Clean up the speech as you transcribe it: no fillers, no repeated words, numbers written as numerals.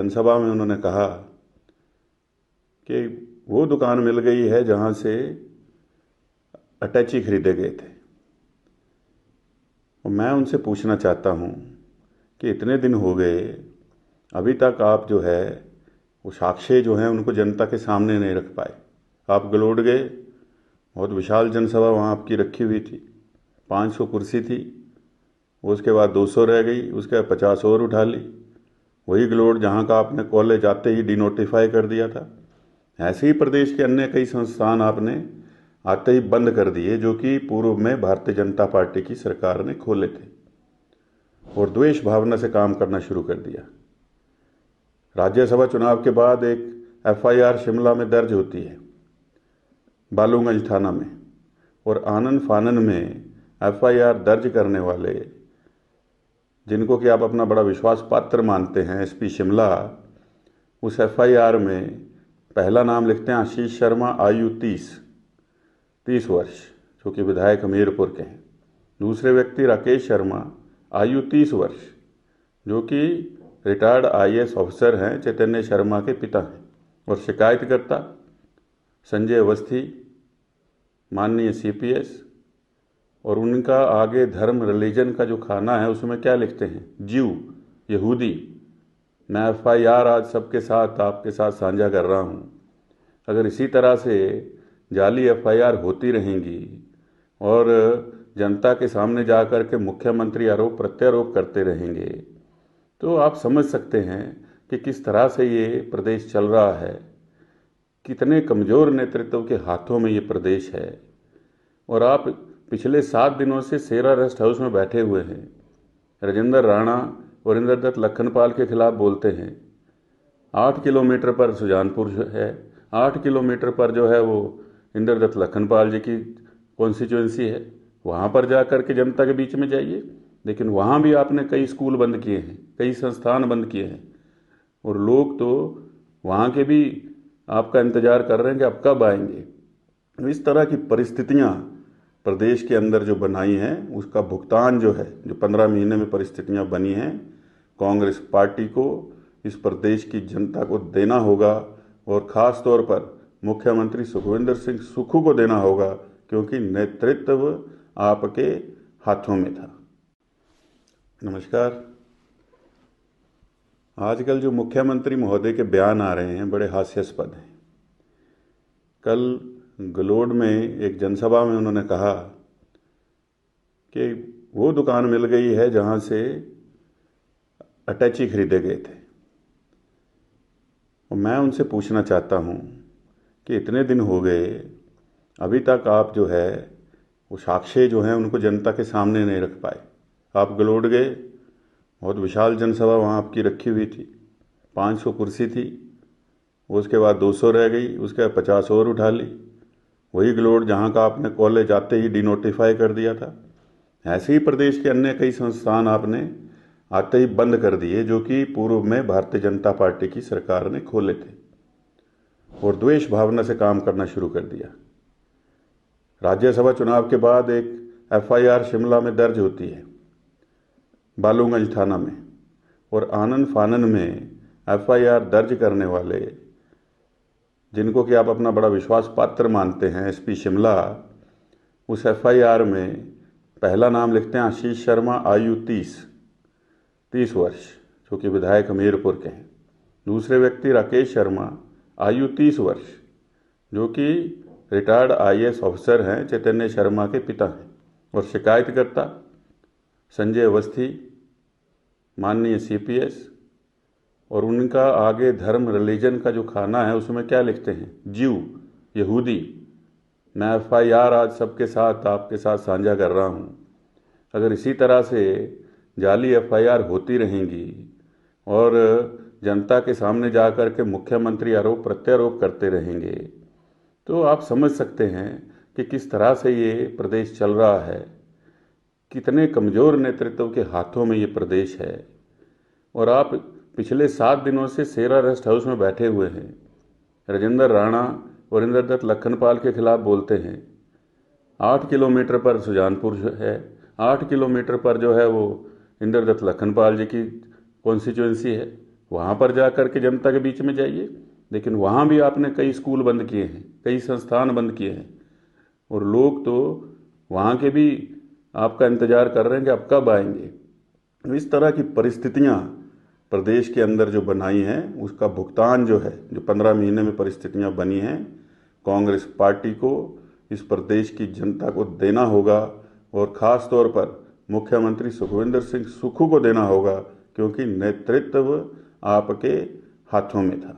जनसभा में उन्होंने कहा कि वो दुकान मिल गई है जहां से अटैची खरीदे गए थे। और मैं उनसे पूछना चाहता हूं कि इतने दिन हो गए, अभी तक आप जो है वो साक्ष्य जो हैं उनको जनता के सामने नहीं रख पाए। आप गलोड़ गए, बहुत विशाल जनसभा वहाँ आपकी रखी हुई थी, 500 कुर्सी थी, उसके बाद 200 रह गई, उसके बाद 50 और उठा ली। वही गलोड़ जहाँ का आपने कॉलेज आते ही डिनोटिफाई कर दिया था। ऐसे ही प्रदेश के अन्य कई संस्थान आपने आते ही बंद कर दिए जो कि पूर्व में भारतीय जनता पार्टी की सरकार ने खोले थे, और द्वेष भावना से काम करना शुरू कर दिया। राज्यसभा चुनाव के बाद एक एफआईआर शिमला में दर्ज होती है, बालूगंज थाना में, और आनन फानन में एफआईआर दर्ज करने वाले, जिनको कि आप अपना बड़ा विश्वास पात्र मानते हैं, एसपी शिमला, उस एफआईआर में पहला नाम लिखते हैं आशीष शर्मा, आयु 30 वर्ष, जो कि विधायक हमीरपुर के हैं। दूसरे व्यक्ति राकेश शर्मा, आयु 30 वर्ष, जो कि रिटायर्ड आईएएस ऑफिसर हैं, चैतन्य शर्मा के पिता हैं। और शिकायतकर्ता संजय अवस्थी, माननीय सीपीएस, और उनका आगे धर्म रिलीजन का जो खाना है उसमें क्या लिखते हैं, ज्यू, यहूदी। मैं एफआईआर आज सबके साथ आपके साथ साझा कर रहा हूँ। अगर इसी तरह से जाली एफआईआर होती रहेंगी और जनता के सामने जा कर के मुख्यमंत्री आरोप प्रत्यारोप करते रहेंगे, तो आप समझ सकते हैं कि किस तरह से ये प्रदेश चल रहा है, कितने कमज़ोर नेतृत्व के हाथों में ये प्रदेश है। और आप पिछले 7 दिनों से सेरा रेस्ट हाउस में बैठे हुए हैं, राजेंद्र राणा और इंद्रदत्त लखनपाल के खिलाफ बोलते हैं। 8 किलोमीटर पर सुजानपुर है, 8 किलोमीटर पर जो है वो इंद्रदत्त लखनपाल जी की कॉन्स्टिट्यूंसी है, वहाँ पर जा कर के जनता के बीच में जाइए। लेकिन वहाँ भी आपने कई स्कूल बंद किए हैं, कई संस्थान बंद किए हैं, और लोग तो वहाँ के भी आपका इंतज़ार कर रहे हैं कि अब कब आएंगे। तो इस तरह की परिस्थितियाँ प्रदेश के अंदर जो बनाई हैं, उसका भुगतान जो है, जो 15 महीने में परिस्थितियाँ बनी हैं, कांग्रेस पार्टी को, इस प्रदेश की जनता को देना होगा, और ख़ास तौर पर मुख्यमंत्री सुखविंदर सिंह सुक्खू को देना होगा, क्योंकि नेतृत्व आपके हाथों में था। नमस्कार। आजकल जो मुख्यमंत्री महोदय के बयान आ रहे हैं बड़े हास्यास्पद हैं। कल गलोड़ में एक जनसभा में उन्होंने कहा कि वो दुकान मिल गई है जहां से अटैची खरीदे गए थे। और मैं उनसे पूछना चाहता हूं कि इतने दिन हो गए, अभी तक आप जो है वो साक्ष्य जो हैं उनको जनता के सामने नहीं रख पाए। आप गलोड़ गए, बहुत विशाल जनसभा वहाँ आपकी रखी हुई थी, 500 कुर्सी थी, उसके बाद 200 रह गई, उसके बाद 50 और उठा ली। वही गलोड़ जहाँ का आपने कॉलेज आते ही डिनोटिफाई कर दिया था। ऐसे ही प्रदेश के अन्य कई संस्थान आपने आते ही बंद कर दिए जो कि पूर्व में भारतीय जनता पार्टी की सरकार ने खोले थे, और द्वेष भावना से काम करना शुरू कर दिया। राज्यसभा चुनाव के बाद एक एफआईआर शिमला में दर्ज होती है, बालूगंज थाना में, और आनन फानन में एफआईआर दर्ज करने वाले, जिनको कि आप अपना बड़ा विश्वास पात्र मानते हैं, एसपी शिमला, उस एफआईआर में पहला नाम लिखते हैं आशीष शर्मा, आयु 30 वर्ष, जो कि विधायक हमीरपुर के हैं। दूसरे व्यक्ति राकेश शर्मा, आयु 30 वर्ष, जो कि रिटायर्ड आईएएस ऑफिसर हैं, चैतन्य शर्मा के पिता हैं। और शिकायतकर्ता संजय अवस्थी, माननीय सीपीएस, और उनका आगे धर्म रिलीजन का जो खाना है उसमें क्या लिखते हैं, ज्यू, यहूदी। मैं एफआईआर आज सबके साथ आपके साथ साझा कर रहा हूँ। अगर इसी तरह से जाली एफआईआर होती रहेंगी और जनता के सामने जा कर के मुख्यमंत्री आरोप प्रत्यारोप करते रहेंगे, तो आप समझ सकते हैं कि किस तरह से ये प्रदेश चल रहा है, कितने कमज़ोर नेतृत्व के हाथों में ये प्रदेश है। और आप पिछले 7 दिनों से सेरा रेस्ट हाउस में बैठे हुए हैं, राजेंद्र राणा और इंद्रदत्त लखनपाल के खिलाफ बोलते हैं। 8 किलोमीटर पर सुजानपुर है, 8 किलोमीटर पर जो है वो इंद्रदत्त लखनपाल जी की कॉन्स्टिट्यूंसी है, वहाँ पर जा कर के जनता के बीच में जाइए। लेकिन वहाँ भी आपने कई स्कूल बंद किए हैं, कई संस्थान बंद किए हैं, और लोग तो वहाँ के भी आपका इंतज़ार कर रहे हैं कि अब कब आएंगे। तो इस तरह की परिस्थितियाँ प्रदेश के अंदर जो बनाई हैं, उसका भुगतान जो है, जो 15 महीने में परिस्थितियाँ बनी हैं, कांग्रेस पार्टी को इस प्रदेश की जनता को देना होगा, और ख़ास तौर पर मुख्यमंत्री सुखविंदर सिंह सुक्खू को देना होगा, क्योंकि नेतृत्व आपके हाथों में था।